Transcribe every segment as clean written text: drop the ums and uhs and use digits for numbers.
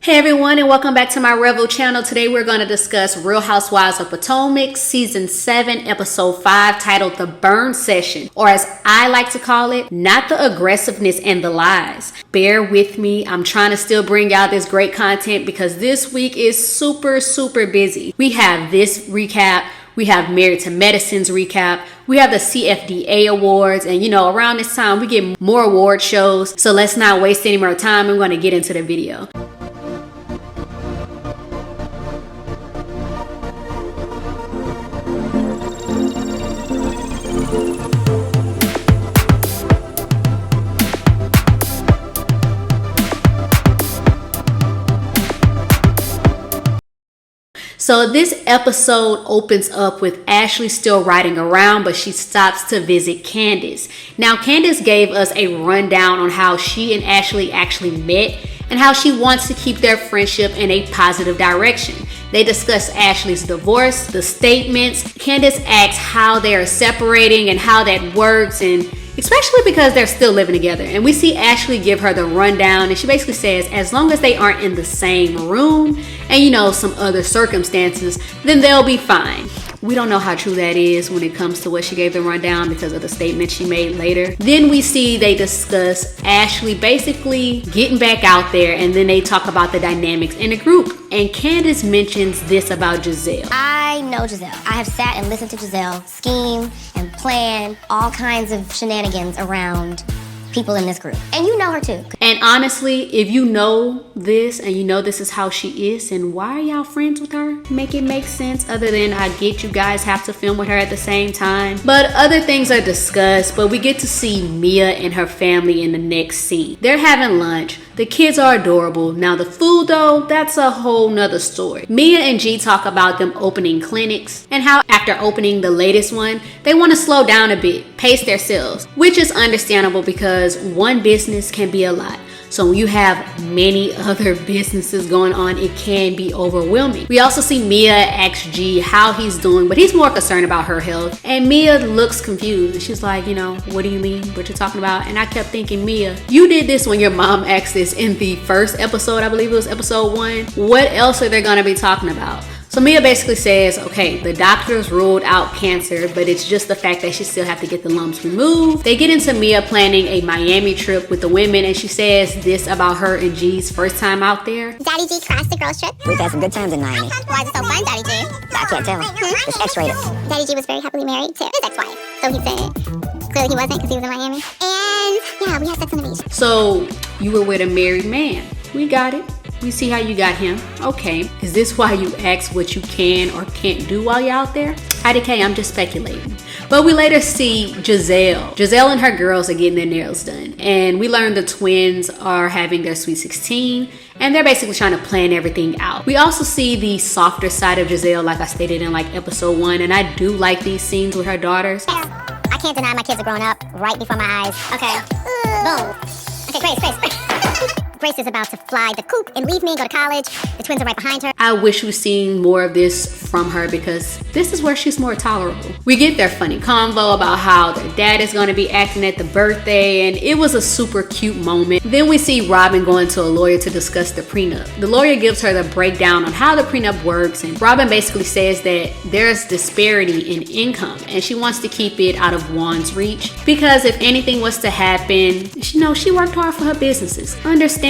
Hey everyone, and welcome back to my Revel channel. Today we're going to discuss Real Housewives of Potomac season 7 episode 5 titled The Burn Session, or as I like to call it, not the aggressiveness and the lies. Bear with me, I'm trying to still bring out this great content because this week is super busy. We have this recap, we have Married to Medicine's recap, we have the CFDA awards, and around this time we get more award shows. So let's not waste any more time. I'm going to get into the video. So this episode opens up with Ashley still riding around, but she stops to visit Candiace. Now, Candiace gave us a rundown on how she and Ashley actually met and how she wants to keep their friendship in a positive direction. They discuss Ashley's divorce, the statements. Candiace asks how they are separating and how that works, and especially because they're still living together. And we see Ashley give her the rundown, and she basically says as long as they aren't in the same room and some other circumstances, then they'll be fine. We don't know how true that is when it comes to what she gave the rundown because of the statement she made later. Then we see they discuss Ashley basically getting back out there, and then they talk about the dynamics in the group. And Candiace mentions this about Gizelle. I know Gizelle. I have sat and listened to Gizelle scheme and plan all kinds of shenanigans around people in this group. And you know her too. And honestly, if you know this and you know this is how she is, and why are y'all friends with her? Make it make sense, other than I get you guys have to film with her at the same time. But other things are discussed, but we get to see Mia and her family in the next scene. They're having lunch. The kids are adorable. Now the food though, that's a whole nother story. Mia and G talk about them opening clinics and how after opening the latest one, they want to slow down a bit, pace their sales, which is understandable because one business can be a lot. So when you have many other businesses going on, it can be overwhelming. We also see Mia ask G how he's doing, but he's more concerned about her health. And Mia looks confused. She's like, what do you mean? What you're talking about? And I kept thinking, Mia, you did this when your mom asked this in the first episode. I believe it was episode 1. What else are they going to be talking about? So Mia basically says, okay, the doctors ruled out cancer, but it's just the fact that she still have to get the lumps removed. They get into Mia planning a Miami trip with the women, and she says this about her and G's first time out there. Daddy G crashed the girls trip. We've had some good times in Miami. Why is it so fun, Daddy G? I can't tell. It's X-rated. Daddy G was very happily married to his ex-wife. So he said, clearly he wasn't because he was in Miami. And yeah, we had sex on the beach. So you were with a married man. We got it. We see how you got him. Okay. Is this why you ask what you can or can't do while you're out there? IDK, I'm just speculating. But we later see Gizelle. Gizelle and her girls are getting their nails done. And we learn the twins are having their Sweet 16. And they're basically trying to plan everything out. We also see the softer side of Gizelle, like I stated in episode 1. And I do like these scenes with her daughters. I can't deny my kids are growing up right before my eyes. Okay. Boom. Okay, Grace. Grace is about to fly the coop and leave me, go to college. The twins are right behind her. I wish we'd seen more of this from her because this is where she's more tolerable. We get their funny convo about how their dad is going to be acting at the birthday, and it was a super cute moment. Then we see Robyn going to a lawyer to discuss the prenup. The lawyer gives her the breakdown on how the prenup works, and Robyn basically says that there's disparity in income and she wants to keep it out of Juan's reach because if anything was to happen, she worked hard for her businesses. Understandable.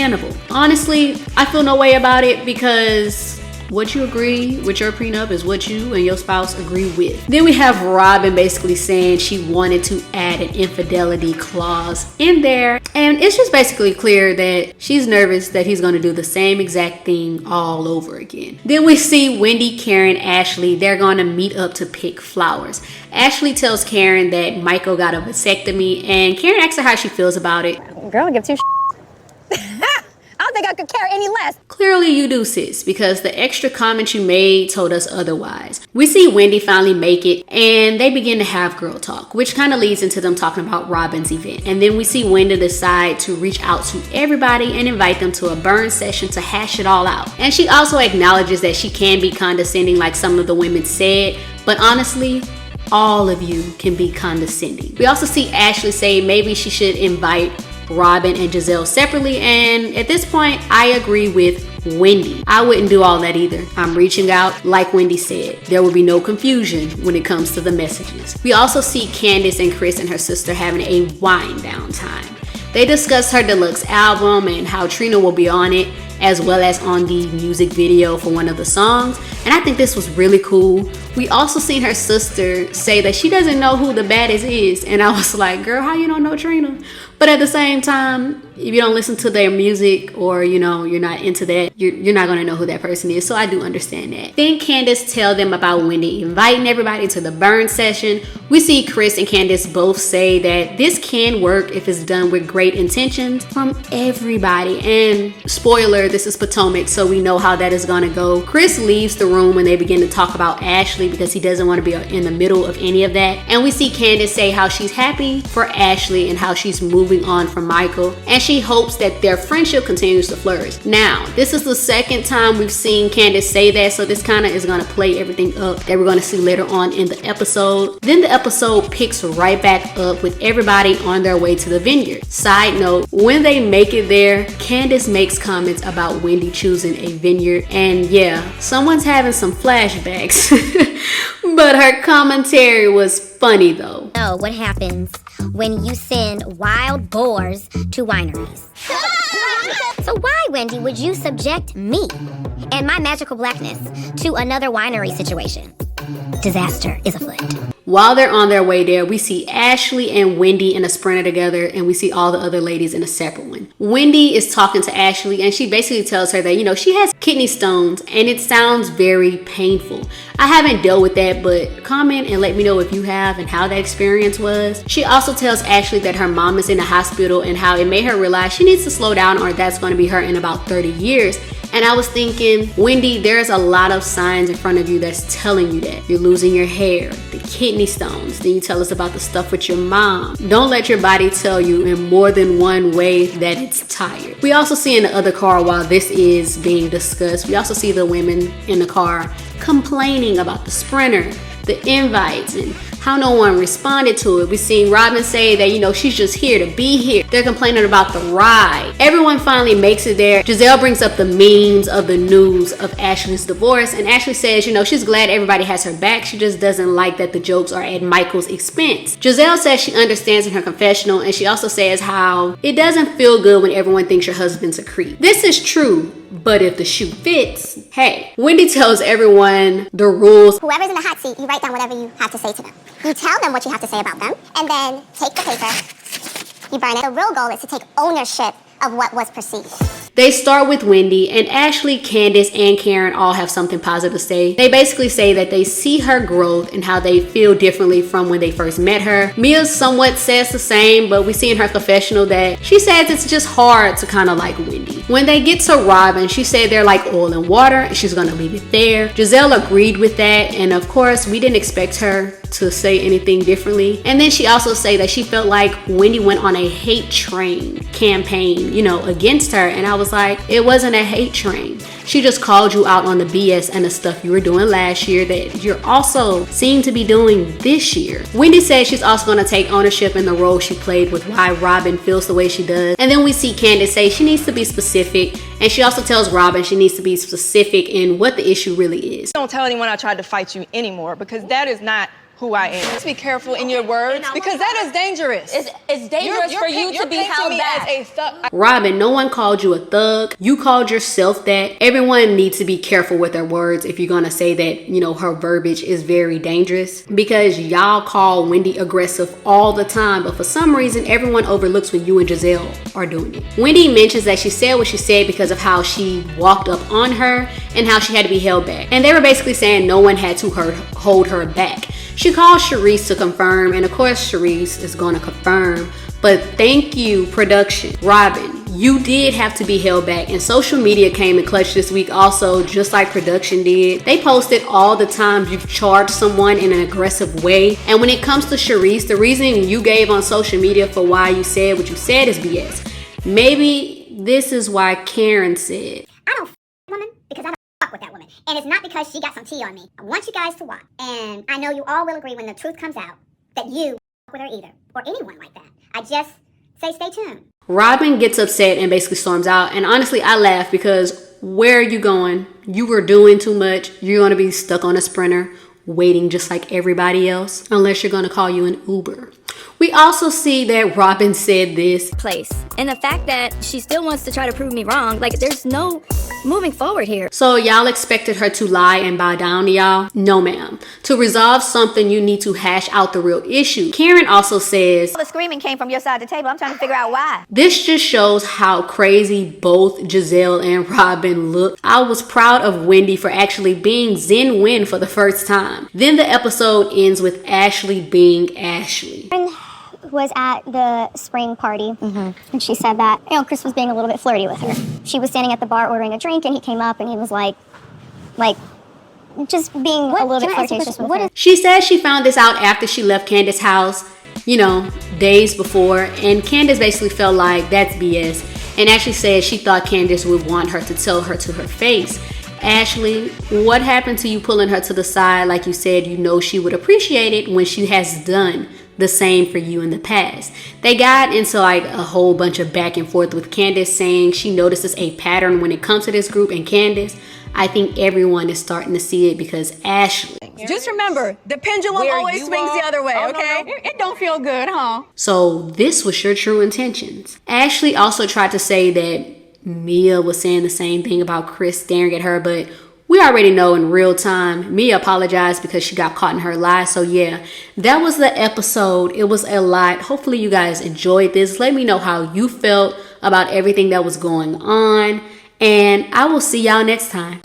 Honestly, I feel no way about it because what you agree with your prenup is what you and your spouse agree with. Then we have Robyn basically saying she wanted to add an infidelity clause in there. And it's just basically clear that she's nervous that he's going to do the same exact thing all over again. Then we see Wendy, Karen, Ashley. They're going to meet up to pick flowers. Ashley tells Karen that Michael got a vasectomy, and Karen asks her how she feels about it. Girl, I give two I don't think I could care any less. Clearly you do, sis, because the extra comment you made told us otherwise. We see Wendy finally make it, and they begin to have girl talk, which kind of leads into them talking about Robyn's event. And then we see Wendy decide to reach out to everybody and invite them to a burn session to hash it all out. And she also acknowledges that she can be condescending like some of the women said, but honestly, all of you can be condescending. We also see Ashley say maybe she should invite Robyn and Gizelle separately, and at this point I agree with Wendy. I wouldn't do all that either. I'm reaching out. Like Wendy said, there will be no confusion when it comes to the messages. We also see Candiace and Chris and her sister having a wind down time. They discuss her deluxe album and how Trina will be on it, as well as on the music video for one of the songs, and I think this was really cool. We also seen her sister say that she doesn't know who the baddest is, and I was like, girl, how you don't know Trina? But at the same time, if you don't listen to their music, or you know, you're not into that, you're not gonna know who that person is, so I do understand that. Then Candiace tell them about Wendy inviting everybody to the burn session. We see Chris and Candiace both say that this can work if it's done with great intentions from everybody, and spoiler, this is Potomac, so we know how that is gonna go. Chris leaves the room when they begin to talk about Ashley because he doesn't want to be in the middle of any of that, and we see Candiace say how she's happy for Ashley and how she's moving on from Michael, and she hopes that their friendship continues to flourish. Now, this is the second time we've seen Candiace say that, so this kind of is going to play everything up that we're going to see later on in the episode. Then the episode picks right back up with everybody on their way to the vineyard. Side note, when they make it there, Candiace makes comments about Wendy choosing a vineyard, and yeah, someone's having some flashbacks. But her commentary was funny though. Know what happens when you send wild boars to wineries. So why, Wendy, would you subject me and my magical blackness to another winery situation? Disaster is afoot. While they're on their way there, we see Ashley and Wendy in a sprinter together, and we see all the other ladies in a separate one. Wendy is talking to Ashley, and she basically tells her that, you know, she has kidney stones, and it sounds very painful. I haven't dealt with that, but comment and let me know if you have and how that experience was. She also tells Ashley that her mom is in the hospital and how it made her realize she needs to slow down or that's going to be her in about 30 years. And I was thinking, Wendy, there's a lot of signs in front of you that's telling you that. You're losing your hair, the kidney stones. Then you tell us about the stuff with your mom. Don't let your body tell you in more than one way that it's tired. We also see in the other car while this is being discussed, we also see the women in the car complaining about the sprinter, the invites, and how no one responded to it. We seen Robyn say that, you know, she's just here to be here. They're complaining about the ride. Everyone finally makes it there. Gizelle brings up the memes of the news of Ashley's divorce, and Ashley says, you know, she's glad everybody has her back. She just doesn't like that the jokes are at Michael's expense. Giselle says she understands in her confessional, and she also says how it doesn't feel good when everyone thinks your husband's a creep. This is true, but if the shoe fits, hey. Wendy tells everyone the rules. Whoever's in the hot seat, you write down whatever you have to say to them. You tell them what you have to say about them, and then take the paper, you burn it. The real goal is to take ownership of what was perceived. They start with Wendy, and Ashley, Candiace, and Karen all have something positive to say. They basically say that they see her growth and how they feel differently from when they first met her. Mia somewhat says the same, but we see in her confessional that she says it's just hard to kind of like Wendy. When they get to Robyn, she said they're like oil and water, and she's gonna leave it there. Gizelle agreed with that, and of course, we didn't expect her to say anything differently. And then she also said that she felt like Wendy went on a hate train campaign, you know, against her, and I was like, it wasn't a hate train. She just called you out on the BS and the stuff you were doing last year that you're also seem to be doing this year. Wendy says she's also going to take ownership in the role she played with why Robyn feels the way she does. And then we see Candiace say she needs to be specific, and she also tells Robyn she needs to be specific in what the issue really is. Don't tell anyone I tried to fight you anymore, because that is not who I am. Just be careful in your words, because that is dangerous. It's dangerous for you to be held back. As a thug. Robyn, no one called you a thug. You called yourself that. Everyone needs to be careful with their words if you're gonna say that, you know, her verbiage is very dangerous, because y'all call Wendy aggressive all the time, but for some reason, everyone overlooks when you and Gizelle are doing it. Wendy mentions that she said what she said because of how she walked up on her and how she had to be held back. And they were basically saying no one had to hold her back. She called Charisse to confirm, and of course Charisse is going to confirm, but thank you, production. Robyn, you did have to be held back, and social media came in clutch this week also, just like production did. They posted all the times you've charged someone in an aggressive way, and when it comes to Charisse, the reason you gave on social media for why you said what you said is BS. Maybe this is why Karen said, I don't woman because I don't fuck with that woman. And it's not because she got some tea on me. I want you guys to watch. And I know you all will agree when the truth comes out that you fuck with her either. Or anyone like that. I just say stay tuned. Robyn gets upset and basically storms out, and honestly I laugh because where are you going? You were doing too much. You're going to be stuck on a Sprinter waiting just like everybody else, unless you're going to call you an Uber. We also see that Robyn said this place, and the fact that she still wants to try to prove me wrong, like there's no moving forward here. So y'all expected her to lie and bow down to y'all? No ma'am. To resolve something, you need to hash out the real issue. Karen also says, all the screaming came from your side of the table. I'm trying to figure out why. This just shows how crazy both Gizelle and Robyn look. I was proud of Wendy for actually being Zen Win for the first time. Then the episode ends with Ashley being Ashley. Was at the spring party, and she said that, Chris was being a little bit flirty with her. She was standing at the bar ordering a drink, and he came up and he was like just being a little bit flirtatious with her. She says she found this out after she left Candiace's house, days before, and Candiace basically felt like that's BS, and actually said she thought Candiace would want her to tell her to her face. Ashley, what happened to you pulling her to the side like you said she would appreciate it when she has done the same for you in the past? They got into like a whole bunch of back and forth with Candiace saying she notices a pattern when it comes to this group, and Candiace, I think everyone is starting to see it because Ashley. Just remember, the pendulum always swings the other way, okay? No. It don't feel good, huh? So this was your true intentions. Ashley also tried to say that Mia was saying the same thing about Chris staring at her, but we already know in real time, Mia apologized because she got caught in her lies. So yeah, that was the episode. It was a lot. Hopefully you guys enjoyed this. Let me know how you felt about everything that was going on. And I will see y'all next time.